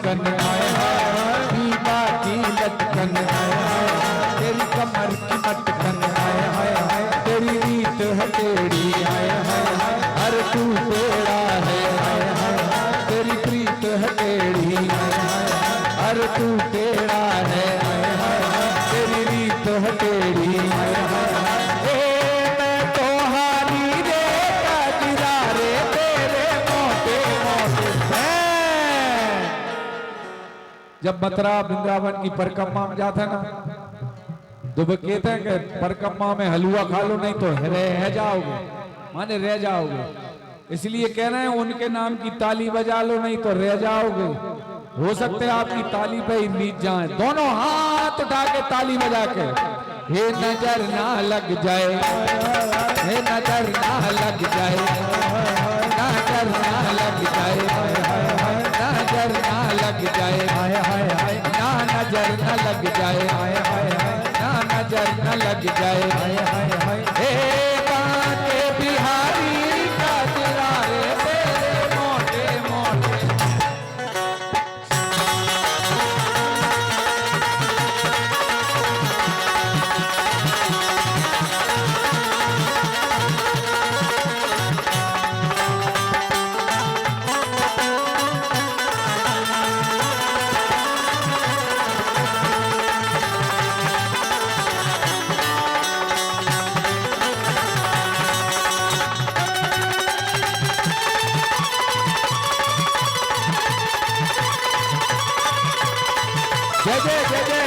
मटकन आए हाय, दीवा की लटकन आए हाय, तेरी कमर की मटकन आए हाय हाय, तेरी रीत है टेढ़ी आए हाय हाय, हर तू टेढ़ा है आए हाय, तेरी प्रीत है टेढ़ी आए हाय, हर तू टेढ़ा है आए हाय, तेरी रीत है टेढ़ी आए हाय, मैं तो हारी रे काजरा रे तेरे मोटे मोटे। जब मथुरा वृंदावन की परिक्रमा में जाते ना तो वो कहते हैं कि परिक्रमा में हलवा खा लो नहीं तो रह जाओगे, माने रह जाओगे, इसलिए कह रहे हैं उनके नाम की ताली बजा लो नहीं तो रह जाओगे। हो सकते है आपकी ताली पे ही नीच जाए, दोनों हाथ उठा के ताली बजा के, हे नजर ना लग जाए, हे नजर ना लग जाए, नजर ना लग जाए, नजर ना लग जाए, ना नजर ना लग जाए, ना नजर ना लग जाए, हे कांटे बिहारी काजरा रे तेरे मोटे मोटे। जय जय जय जय।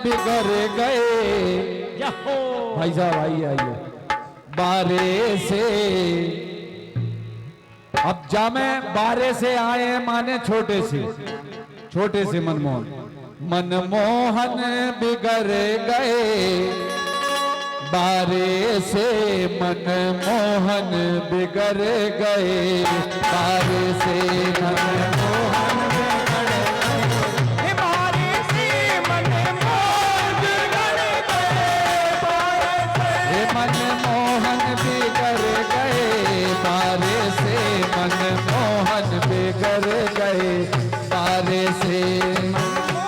बिगड़ गए भाई साहब, आइए आइए बारे से। अब जामे बारे से आए माने छोटे से मनमोहन, मनमोहन बिगड़ गए बारे से, मनमोहन बिगड़ गए बारे से, मनमोहन मनमोहन बिगड़ गए बारे से, मनमोहन बिगड़ गए बारे से, मनमोहन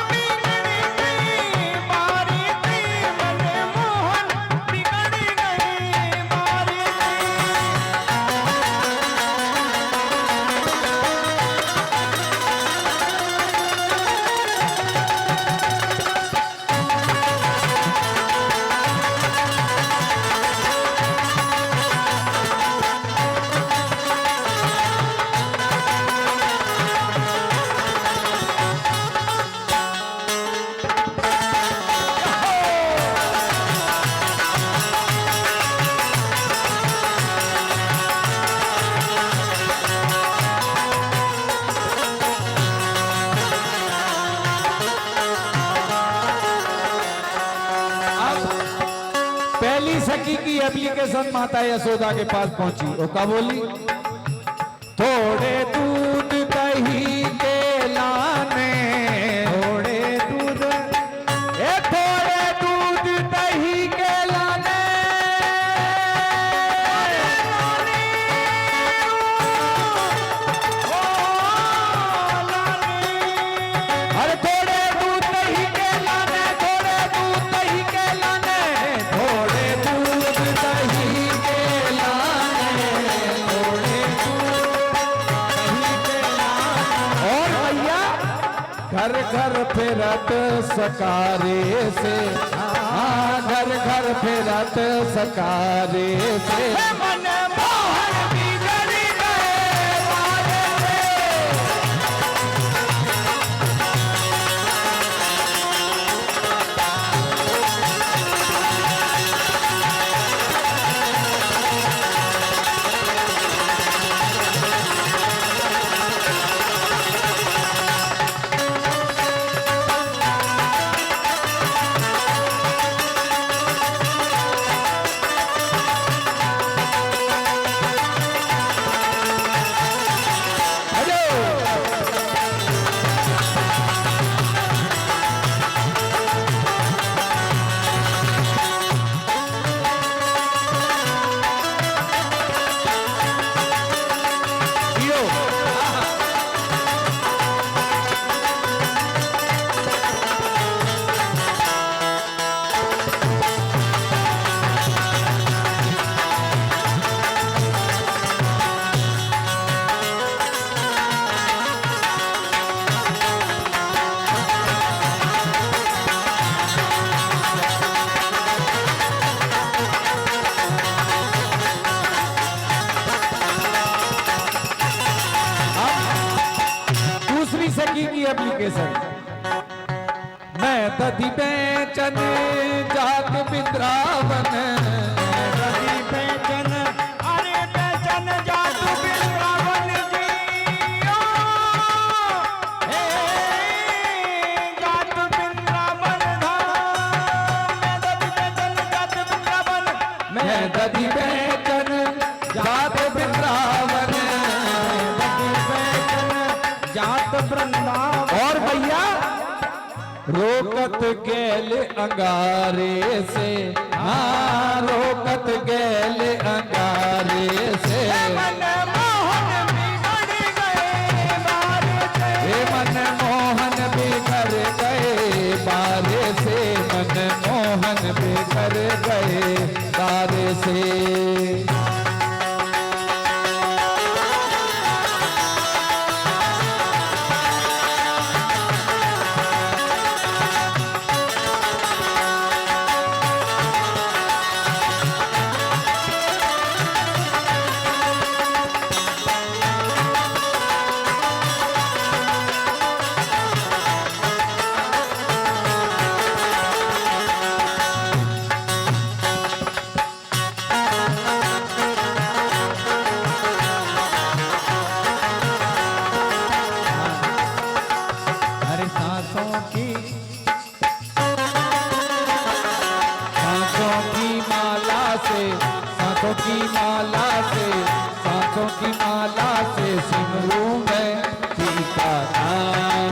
बिगड़ गए बारे से, मनमोहन बिगड़ गए बारे सखी की एप्लीकेशन माता यशोदा के पास पहुंची, वो क्या बोली, थोड़े दूध दही के लाने, थोड़े दूध दही के लाने, अरे थोड़े दूध दही के लाने, थोड़े दूध दही के लाने, थोड़े दूध दही के लाने, थोड़े दूध दही के लाने। और भैया घर घर फिरत सकारे से, हाँ घर घर फिरत सकारे से, मनमोहन बिगड़ गए बारे से, सखी की एप्लीकेशन। मैं दधी बेचन जात बिंद्रावन, दधी बेचन अरे बेचन जात बिंद्रावन जी ओ, हे जात बिंद्रावन धाम। मैं दधी बेचन जात बिंद्रावन, दधी बेचन जात वृंदावन। और भैया रोकत गेल अंगारे से, हाँ रोकत गेल अंगारे से। मन मोहन बिगड़ गए बारे से, हे मन मोहन बिगड़ गए बारे से, मन मोहन बिगड़ गए बारे से। हर सांसों की माला से, सांसों की माला से, सांसों की माला से सिमरू में सीता नाम।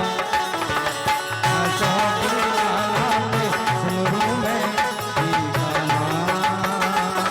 सांसों की माला में सिमरू में सीता नाम।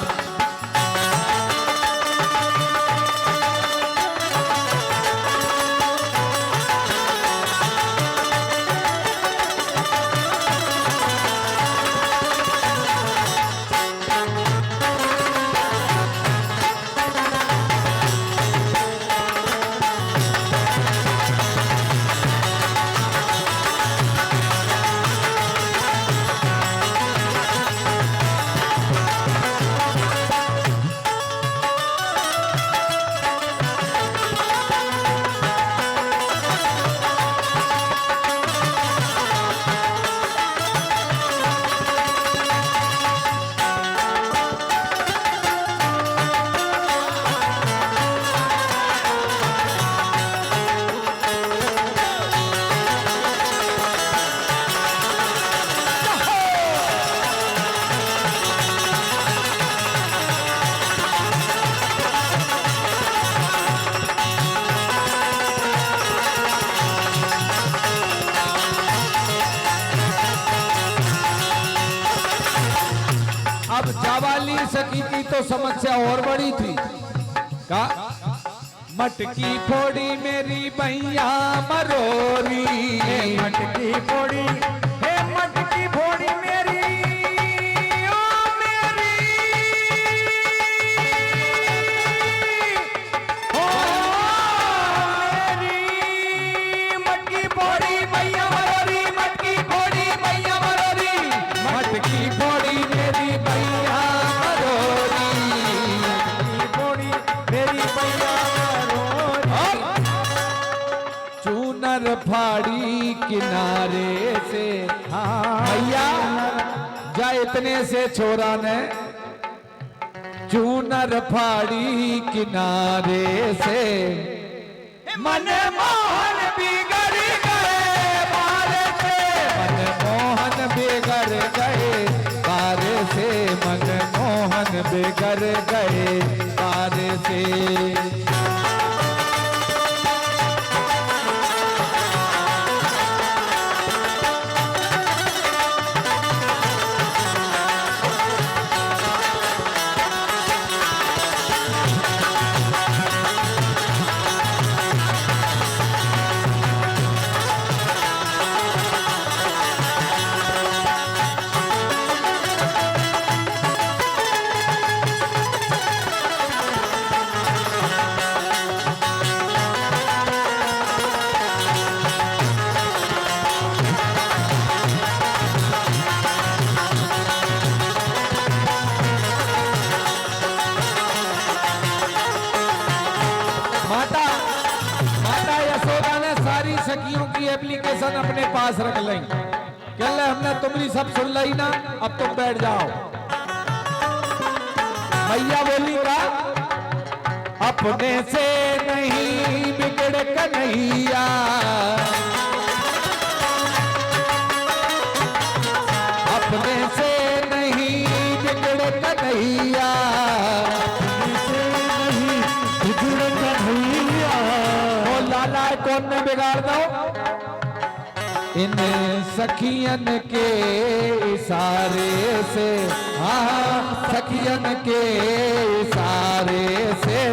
अब जावाली सखी की तो समस्या और बड़ी थी। का मटकी फोड़ी मेरी भैया मरोरी, मटकी फोड़ी, हे मटकी फोड़ी मेरी ओ मेरी ओ मेरी मटकी फोड़ी भैया मरोरी, मटकी फोड़ी भैया मरोरी, मटकी फोड़ी मेरी भैया मरोरी, मटकी फोड़ी मेरी भैया मरोरी। चूनर फाड़ी किनारे से, भैया जा इतने से छोरा ने चूनर फाड़ी किनारे से मन मोहन बिगड़ गए बारे से, मन मोहन बिगड़ गए बारे से, मन मोहन बिगड़ गए बारे से। सखियों की एप्लीकेशन अपने पास रख लें। कह ले हमने तुम्हारी सब सुन ली ना, अब तुम बैठ जाओ। मैया बोली का अपने से नहीं बिगड़ कन्हैया, अपने से नहीं बिगड़ कन्हैया, बिगड़ कन्हैया। ओ लाला कौन ने बिगाड़ दो? इन सखियन के इशारे से, हाँ सखियन के इशारे से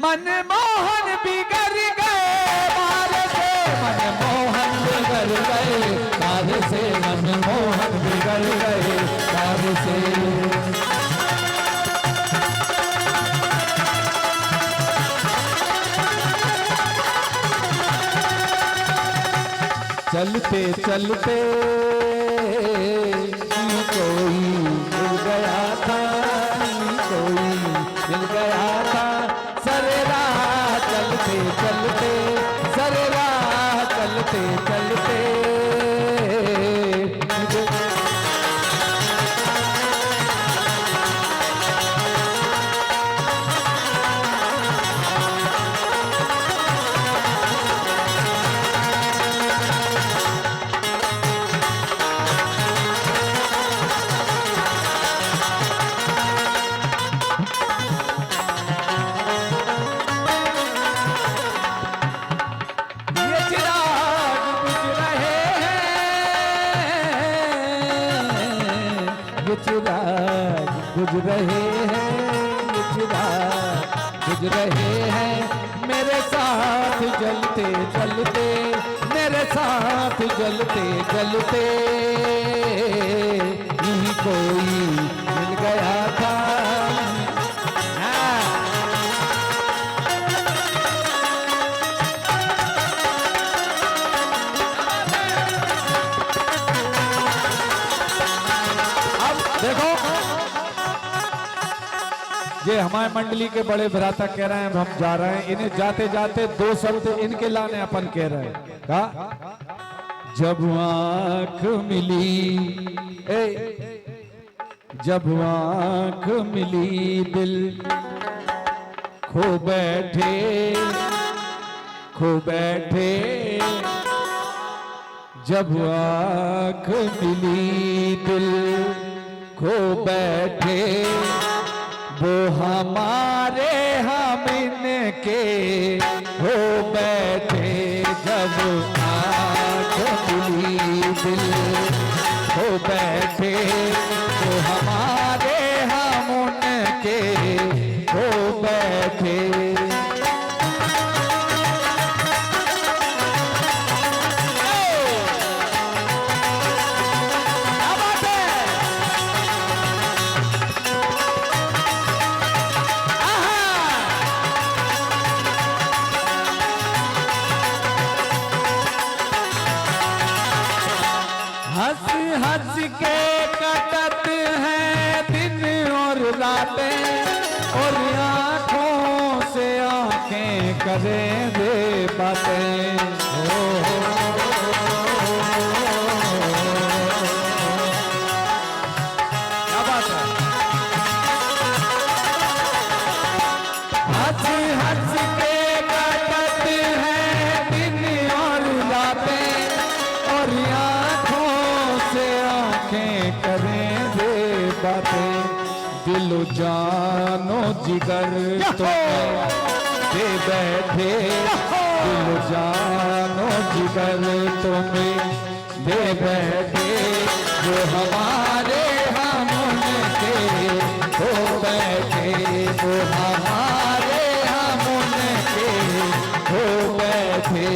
मनमोहन बिगड़ गए बार से, मनमोहन बिगड़ गए बार से, मनमोहन बिगड़ गए बार से। चलते चलते कोई मिल गया था, कोई मिल गया था, सरे राह चलते चलते, सरे राह चलते चलते। चिराग बुझ रहे हैं, चिराग बुझ रहे हैं, मेरे साथ जलते जलते, मेरे साथ जलते जलते। यही कोई मिल गया था। देखो ये हमारे मंडली के बड़े भ्राता कह रहे हैं हम जा रहे हैं, इन्हें जाते जाते दो शब्द इनके लाने अपन कह रहे हैं। कहा जब आंख मिली, जब आंख मिली दिल खो बैठे, खो बैठे, जब आंख मिली दिल खो बैठे, वो हमारे हम इनके हो बैठे। जब आँख मिली दिल हो बैठे, वो हमारे हम उनके हो बैठे। हंस हंस के कटत हैं दिन और रातें, और आँखों से आँखें करें दे बातें। क्या बात है? हंस हंस के कटत हैं दिन और रातें, और करें दे बातें। दिलो जानो जिगर तुम्हें दे बैठे, दिलो जानो जिगर तुम्हें दे बैठे, जो हमारे हम उनके हो बैठे, वो हमारे हम उनके हो बैठे।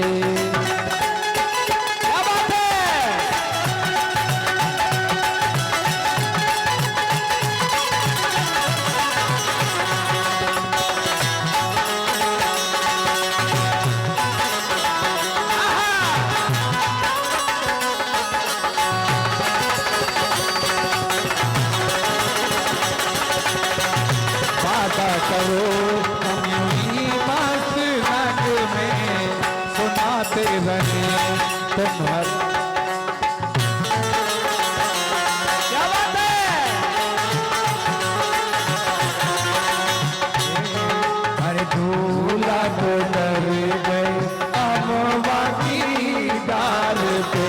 करो हम यूं ही मस्त रंग में, रहे तुम्हारे। क्या बात है। अरे झूला तो डर गए अमवा की डाल पे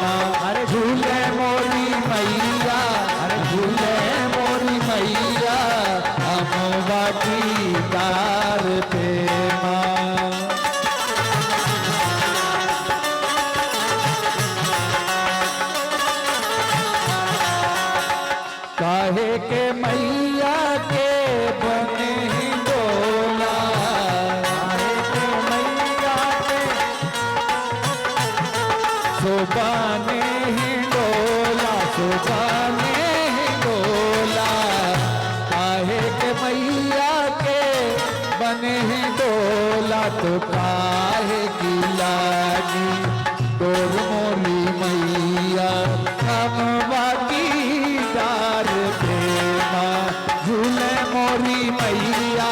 ना। अरे झूले मोरी मैया, अरे झूले मोरी मैया अमवा की डाल पे माँ। काहे के मैया के बने डोला, काहे के मैया के सुबाने ही डोला, सुबाने ही डोला। काहे के मैया के बने ही डोला, तो काहे की लागी डोर मोरी मैया अमवा की डार प्रेमा। झूले मोरी मैया,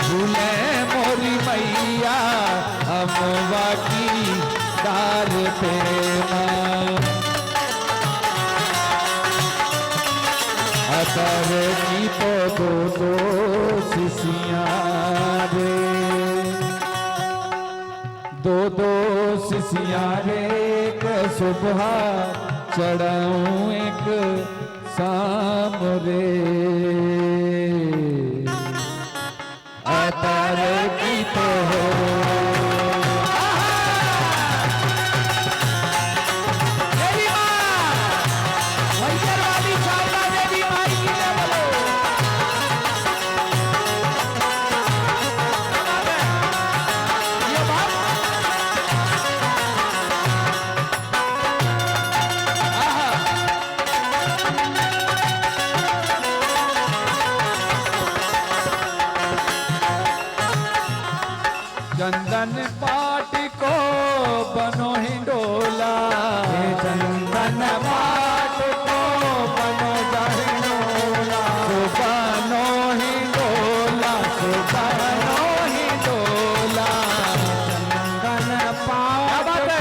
झूले मोरी मैया अमवा की डार प्रेमा। अतर की तो दो शिशियाँ रे, दो शिशियाँ रे, एक सुबह चढ़ाऊं एक शाम रे। अतर की तो देवी माँ, मैयर वाली शारदा देवी माई की जय बोलो। ये बात चंदन पाट को बनो हिंडोला, चंदन पाट को बनो हिंडोला, सुबनो हिंडोला, सुबनो हिंडोला। चंदन पाट को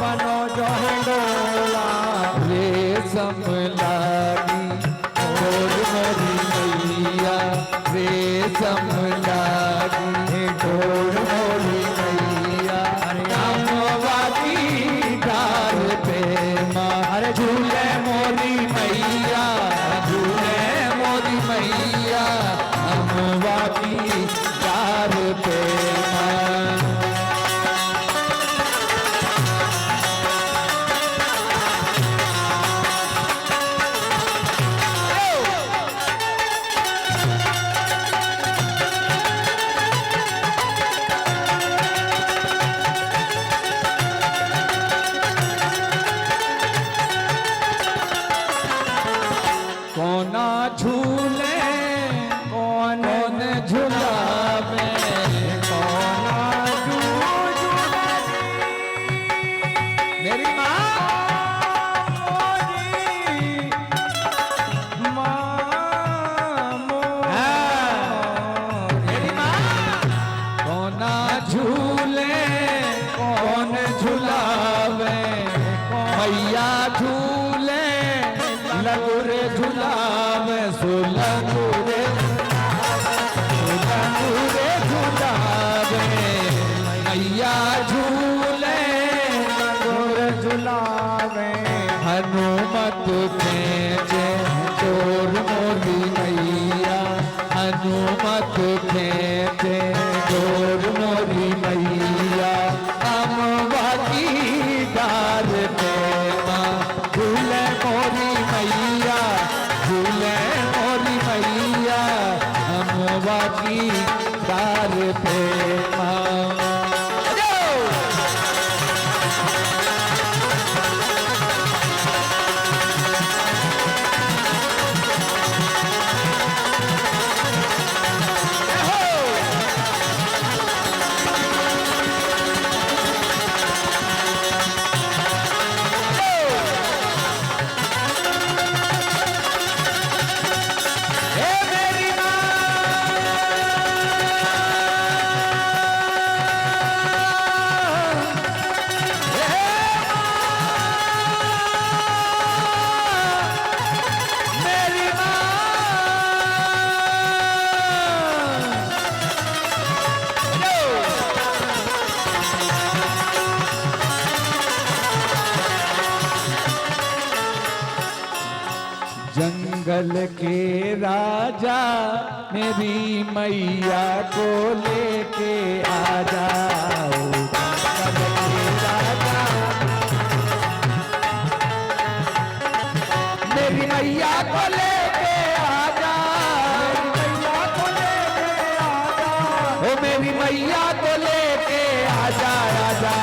बनो जो हिंडोला, रेशम लागी डोर मोरी मैया, रेशम लागी डोर मोरी मैया अमवा की डाल पे माँ। अरे झूले मोरी मैया, झूले मोरी मैया अमवा की डाल पे माँ। कोना झूले कौन झुलावे, कोना झूले मेरी माँ मेरी माँ। कोना झूले कौन झुलावे, मैया झूले लगुरे झुलावे, सुलगुरे सुलगुरे झुलावे। मैया झूले लगुरे झुलावे, हनुमत खेचे डोर मोरी मैया, हनुमत खेचे डोर मोरी मैया अमवा की डाल पे माँ। झूले मोरी मैया, झूले मोरी मैया अमवा की डाल पे माँ। गल के राजा मेरी मैया को लेके आ जाओ। गल के राजा मेरी मैया को लेके आ जाओ। ओ मेरी मैया को लेके आ जा, राजा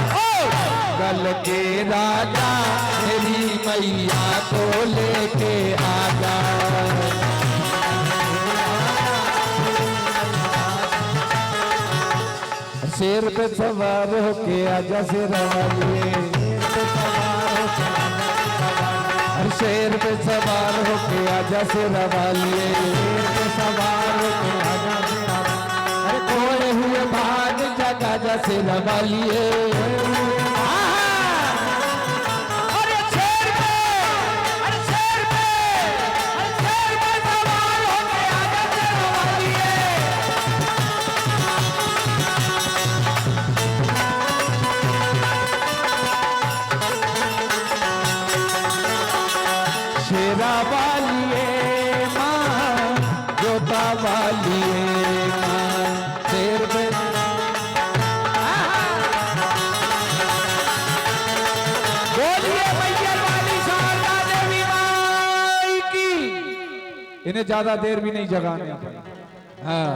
गल के राजा मेरी मैया को लेके आ जा। शेर पे सवार होके आजा शेर वालिए, शेर पे सवार होके आजा शेर वालिए, सवार होके आजा शेर, अरे खोए हुए भाग जगा जा शेर वालिए। शेरा वालिए माँ जोता वालिए माँ शेर पे बोलिए मैया वाली शारदा देवी माई की। इन्हें ज्यादा देर भी नहीं जगाने। हाँ